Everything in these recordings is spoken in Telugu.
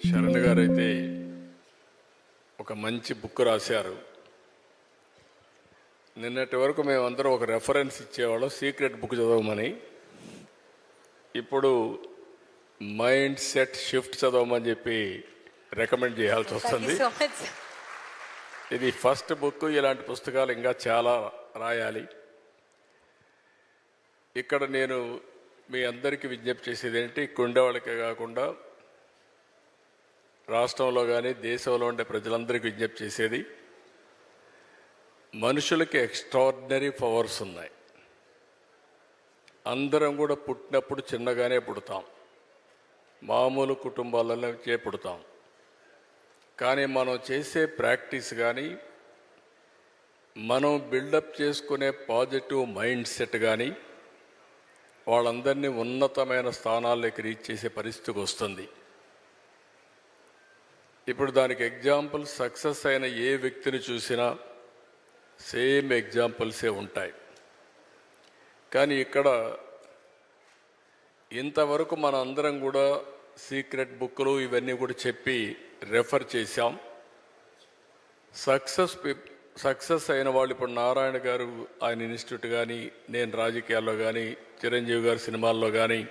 శరణ్ గారైతే ఒక మంచి బుక్ రాశారు. నిన్నటి వరకు మేమందరం ఒక రెఫరెన్స్ ఇచ్చేవాళ్ళం సీక్రెట్ బుక్ చదవమని. ఇప్పుడు మైండ్ సెట్ షిఫ్ట్ చదవమని చెప్పి రికమెండ్ చేయాల్సి వస్తుంది. ఇది ఫస్ట్ బుక్. ఇలాంటి పుస్తకాలు ఇంకా చాలా రాయాలి. ఇక్కడ నేను మీ అందరికీ విజ్ఞప్తి చేసేది ఏంటి, ఉండేవాళ్ళకే కాకుండా రాష్ట్రంలో కానీ దేశంలో ఉండే ప్రజలందరికీ విజ్ఞప్తి చేసేది, మనుషులకి ఎక్స్ట్రాడినరీ పవర్స్ ఉన్నాయి. అందరం కూడా పుట్టినప్పుడు చిన్నగానే పుడతాం, మామూలు కుటుంబాలలోనే పుడతాం. కానీ మనం చేసే ప్రాక్టీస్ కానీ మనం బిల్డప్ చేసుకునే పాజిటివ్ మైండ్ సెట్ కానీ వాళ్ళందరినీ ఉన్నతమైన స్థానాల్లోకి రీచ్ చేసే పరిస్థితికి వస్తుంది. ఇప్పుడు దానికి ఎగ్జాంపుల్ సక్సెస్ అయిన ఏ వ్యక్తిని చూసినా సేమ్ ఎగ్జాంపుల్సే ఉంటాయి. కానీ ఇక్కడ ఇంతవరకు మన అందరం కూడా సీక్రెట్ బుక్లు ఇవన్నీ కూడా చెప్పి రెఫర్ చేశాం. సక్సెస్ అయిన వాళ్ళు ఇప్పుడు నారాయణ గారు ఆయన ఇన్స్టిట్యూట్ కానీ, నేను రాజకీయాల్లో కానీ, చిరంజీవి గారు సినిమాల్లో కానీ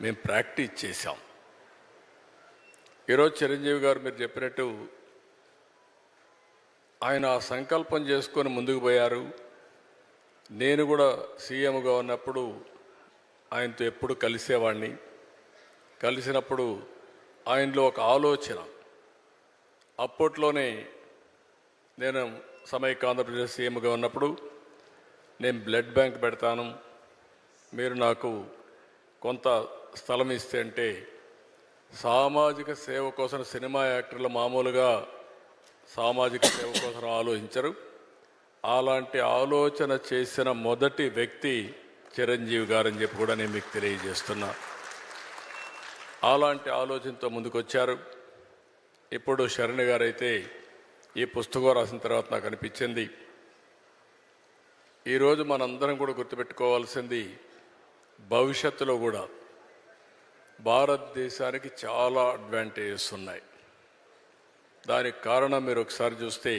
మేము ప్రాక్టీస్ చేశాం. ఈరోజు చిరంజీవి గారు మీరు చెప్పినట్టు ఆయన ఆ సంకల్పం చేసుకొని ముందుకు పోయారు. నేను కూడా సీఎంగా ఉన్నప్పుడు ఆయనతో ఎప్పుడు కలిసేవాడిని. కలిసినప్పుడు ఆయనలో ఒక ఆలోచన, అప్పట్లోనే నేను సమైక్య ఆంధ్రప్రదేశ్ సీఎంగా ఉన్నప్పుడు నేను బ్లడ్ బ్యాంక్ పెడతాను, మీరు నాకు కొంత స్థలం ఇస్తే అంటే, సామాజిక సేవ కోసం సినిమా యాక్టర్లు మామూలుగా సామాజిక సేవ కోసం ఆలోచించరు. అలాంటి ఆలోచన చేసిన మొదటి వ్యక్తి చిరంజీవి గారని చెప్పి కూడా నేను మీకు తెలియజేస్తున్నా. అలాంటి ఆలోచనతో ముందుకొచ్చారు. ఇప్పుడు శరణ్ గారైతే ఈ పుస్తకం రాసిన తర్వాత నాకు అనిపించింది, ఈరోజు మనందరం కూడా గుర్తుపెట్టుకోవాల్సింది, భవిష్యత్తులో కూడా భారతదేశానికి చాలా అడ్వాంటేజెస్ ఉన్నాయి. దానికి కారణం మీరు ఒకసారి చూస్తే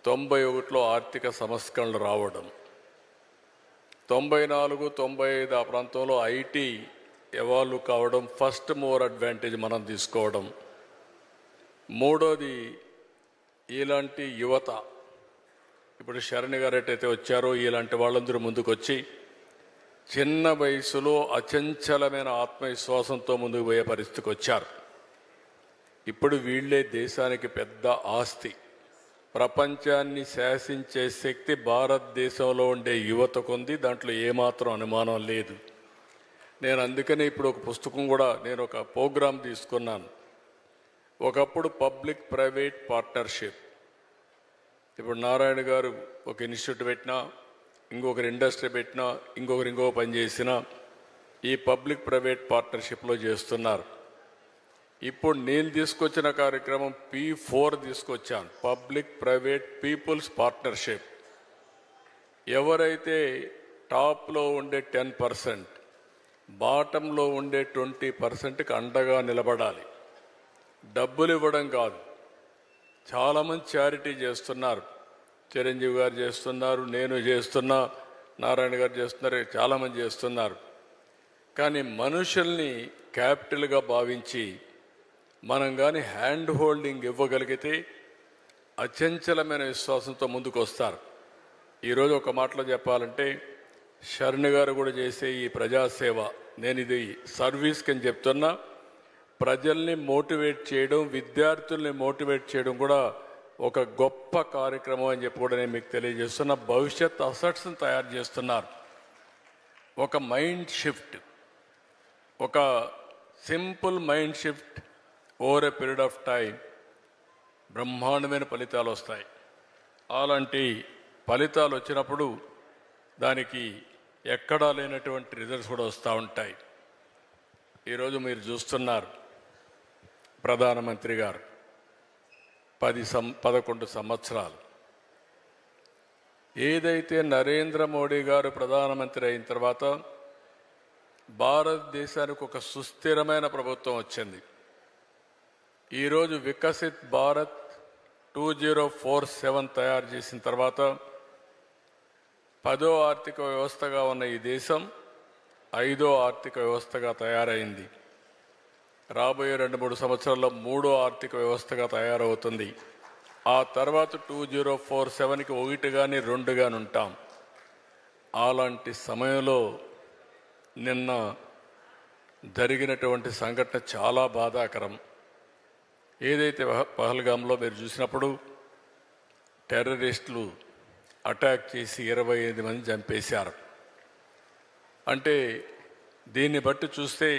91లో ఆర్థిక సంస్కరణలు రావడం, 94, 95 ఆ ప్రాంతంలో ఐటీ ఎవాల్వ్ కావడం, ఫస్ట్ మూవర్ అడ్వాంటేజ్ మనం తీసుకోవడం. మూడోది ఇలాంటి యువత, ఇప్పుడు శరణ్ గారు ఎట్టయితే వచ్చారో ఇలాంటి వాళ్ళందరూ ముందుకు వచ్చి చిన్న వయసులో అచంచలమైన ఆత్మవిశ్వాసంతో ముందుకు పోయే పరిస్థితికి వచ్చారు. ఇప్పుడు వీళ్ళే దేశానికి పెద్ద ఆస్తి. ప్రపంచాన్ని శాసించే శక్తి భారతదేశంలో ఉండే యువతకు ఉంది, దాంట్లో ఏమాత్రం అనుమానం లేదు. నేను అందుకనే ఇప్పుడు ఒక పుస్తకం కూడా, నేను ఒక ప్రోగ్రాం తీసుకున్నాను. ఒకప్పుడు పబ్లిక్ ప్రైవేట్ పార్ట్నర్షిప్, ఇప్పుడు నారాయణ గారు ఒక ఇన్స్టిట్యూట్ పెట్టినా, ఇంకొకరు ఇండస్ట్రీ పెట్టినా, ఇంకొకరు ఇంకో పని చేసినా ఈ పబ్లిక్ ప్రైవేట్ పార్ట్నర్షిప్లో చేస్తున్నారు. ఇప్పుడు నేను తీసుకొచ్చిన కార్యక్రమం P4 తీసుకొచ్చాను, పబ్లిక్ ప్రైవేట్ పీపుల్స్ పార్ట్నర్షిప్. ఎవరైతే టాప్లో ఉండే 10%, బాటంలో ఉండే 20%కి అండగా నిలబడాలి. డబ్బులు ఇవ్వడం కాదు. చాలామంది చారిటీ చేస్తున్నారు, చిరంజీవి గారు చేస్తున్నారు, నేను చేస్తున్నా, నారాయణ గారు చేస్తున్నారు, చాలామంది చేస్తున్నారు. కానీ మనుషుల్ని క్యాపిటల్గా భావించి మనం కానీ హ్యాండ్ హోల్డింగ్ ఇవ్వగలిగితే అచంచలమైన విశ్వాసంతో ముందుకు వస్తారు. ఈరోజు ఒక మాటలో చెప్పాలంటే, శరణ్ గారు కూడా చేసే ఈ ప్రజాసేవ, నేను ఇది సర్వీస్కి అని చెప్తున్నా, ప్రజల్ని మోటివేట్ చేయడం, విద్యార్థుల్ని మోటివేట్ చేయడం కూడా ఒక గొప్ప కార్యక్రమం అని చెప్పి కూడా నేను మీకు తెలియజేస్తున్నా. భవిష్యత్ అసెట్స్ని తయారు చేస్తున్నారు. ఒక మైండ్ షిఫ్ట్, ఒక simple mind shift over a period of time బ్రహ్మాండమైన ఫలితాలు వస్తాయి. అలాంటి ఫలితాలు వచ్చినప్పుడు దానికి ఎక్కడా లేనటువంటి రిజల్ట్స్ కూడా వస్తూ ఉంటాయి. ఈరోజు మీరు చూస్తున్నారు, ప్రధానమంత్రి గారు 11 సంవత్సరాలు ఏదైతే నరేంద్ర మోడీ గారు ప్రధానమంత్రి అయిన తర్వాత భారతదేశానికి ఒక సుస్థిరమైన ప్రభుత్వం వచ్చింది. ఈరోజు వికసిత్ భారత్ 2047 తయారు చేసిన తర్వాత 10వ ఆర్థిక వ్యవస్థగా ఉన్న ఈ దేశం 5వ ఆర్థిక వ్యవస్థగా తయారైంది. రాబోయే 2-3 సంవత్సరాల్లో 3వ ఆర్థిక వ్యవస్థగా తయారవుతుంది. ఆ తర్వాత 2047కి 1 కానీ 2 కానీ ఉంటాం. అలాంటి సమయంలో నిన్న జరిగినటువంటి సంఘటన చాలా బాధాకరం. ఏదైతే పహల్గామ్లో మీరు చూసినప్పుడు టెర్రరిస్టులు అటాక్ చేసి 25 మంది చంపేశారు. అంటే దీన్ని బట్టి చూస్తే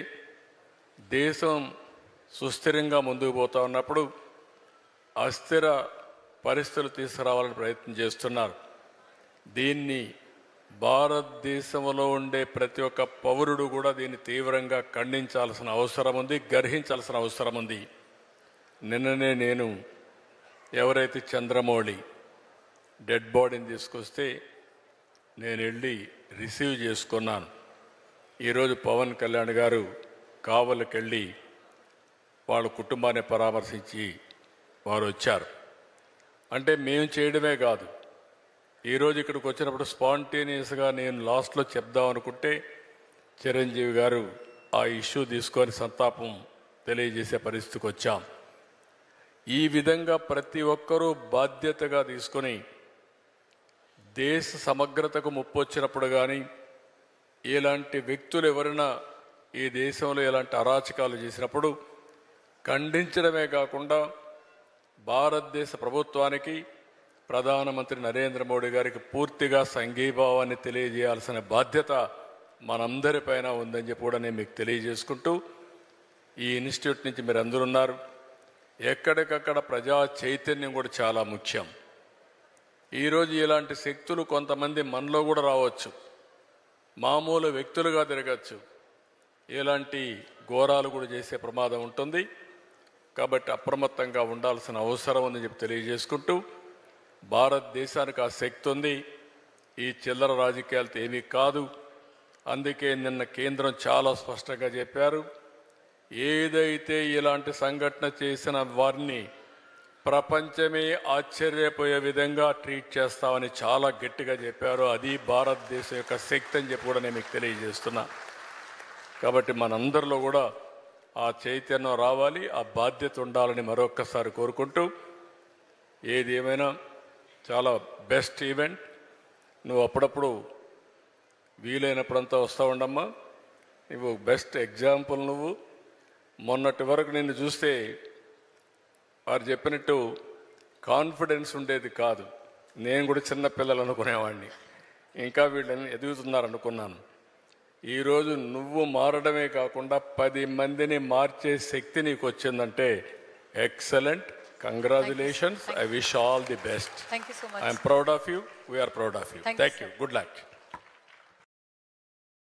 దేశం సుస్థిరంగా ముందుకు పోతా ఉన్నప్పుడు అస్థిర పరిస్థితులు తీసుకురావాలని ప్రయత్నం చేస్తున్నారు. దీన్ని భారతదేశంలో ఉండే ప్రతి ఒక్క పౌరుడు కూడా దీన్ని తీవ్రంగా ఖండించాల్సిన అవసరం ఉంది, గ్రహించాల్సిన అవసరం ఉంది. నిన్ననే నేను ఎవరైతే చంద్రమౌళి డెడ్ బాడీని తీసుకొస్తే నేను వెళ్ళి రిసీవ్ చేసుకున్నాను. ఈరోజు పవన్ కళ్యాణ్ గారు కావలికి వెళ్ళి వాళ్ళ కుటుంబాన్ని పరామర్శించి వారు వచ్చారు. అంటే మేము చేయడమే కాదు, ఈరోజు ఇక్కడికి వచ్చినప్పుడు స్పాంటేనియస్గా నేను లాస్ట్లో చెప్దాం అనుకుంటే చిరంజీవి గారు ఆ ఇష్యూ తీసుకొని సంతాపం తెలియజేసే పరిస్థితికి వచ్చాం. ఈ విధంగా ప్రతి ఒక్కరూ బాధ్యతగా తీసుకొని దేశ సమగ్రతకు ముప్పు వచ్చినప్పుడు కానీ ఇలాంటి వ్యక్తులు ఎవరైనా ఈ దేశంలో ఇలాంటి అరాచకాలు చేసినప్పుడు ఖండించడమే కాకుండా భారతదేశ ప్రభుత్వానికి ప్రధానమంత్రి నరేంద్ర మోడీ గారికి పూర్తిగా సంఘీభావాన్ని తెలియజేయాల్సిన బాధ్యత మనందరిపైన ఉందని చెప్పి కూడా నేను మీకు తెలియజేసుకుంటూ, ఈ ఇన్స్టిట్యూట్ నుంచి మీరు అందరూ ఉన్నారు. ఎక్కడికక్కడ ప్రజా చైతన్యం కూడా చాలా ముఖ్యం. ఈరోజు ఇలాంటి శక్తులు కొంతమంది మనలో కూడా రావచ్చు, మామూలు వ్యక్తులుగా తిరగచ్చు, ఇలాంటి ఘోరాలు కూడా చేసే ప్రమాదం ఉంటుంది. కాబట్టి అప్రమత్తంగా ఉండాల్సిన అవసరం ఉందని చెప్పి తెలియజేసుకుంటూ, భారతదేశానికి ఆ శక్తి ఉంది, ఈ చిల్లర రాజకీయాలతో ఏమీ కాదు. అందుకే నిన్న కేంద్రం చాలా స్పష్టంగా చెప్పారు, ఏదైతే ఇలాంటి సంఘటన చేసిన వారిని ప్రపంచమే ఆశ్చర్యపోయే విధంగా ట్రీట్ చేస్తామని చాలా గట్టిగా చెప్పారు. అది భారతదేశం యొక్క శక్తి అని చెప్పి కూడా నేను మీకు తెలియజేస్తున్నా. కాబట్టి మనందరిలో కూడా ఆ చైతన్యం రావాలి, ఆ బాధ్యత ఉండాలని మరొక్కసారి కోరుకుంటూ, ఏది ఏమైనా చాలా బెస్ట్ ఈవెంట్. నువ్వు అప్పుడప్పుడు వీలైనప్పుడంతా వస్తూ ఉండమ్మా. నువ్వు బెస్ట్ ఎగ్జాంపుల్. నువ్వు మొన్నటి వరకు నిన్ను చూస్తే వారు చెప్పినట్టు కాన్ఫిడెన్స్ ఉండేది కాదు. నేను కూడా చిన్నపిల్లలు అనుకునేవాడిని, ఇంకా వీళ్ళని ఎదుగుతున్నారనుకున్నాను. ఈరోజు నువ్వు మారడమే కాకుండా 10 మందిని మార్చే శక్తి నీకు వచ్చిందంటే excellent. Congratulations. I wish all the best. Thank you so much. I am proud of you. We are proud of you. Thank you. Good luck.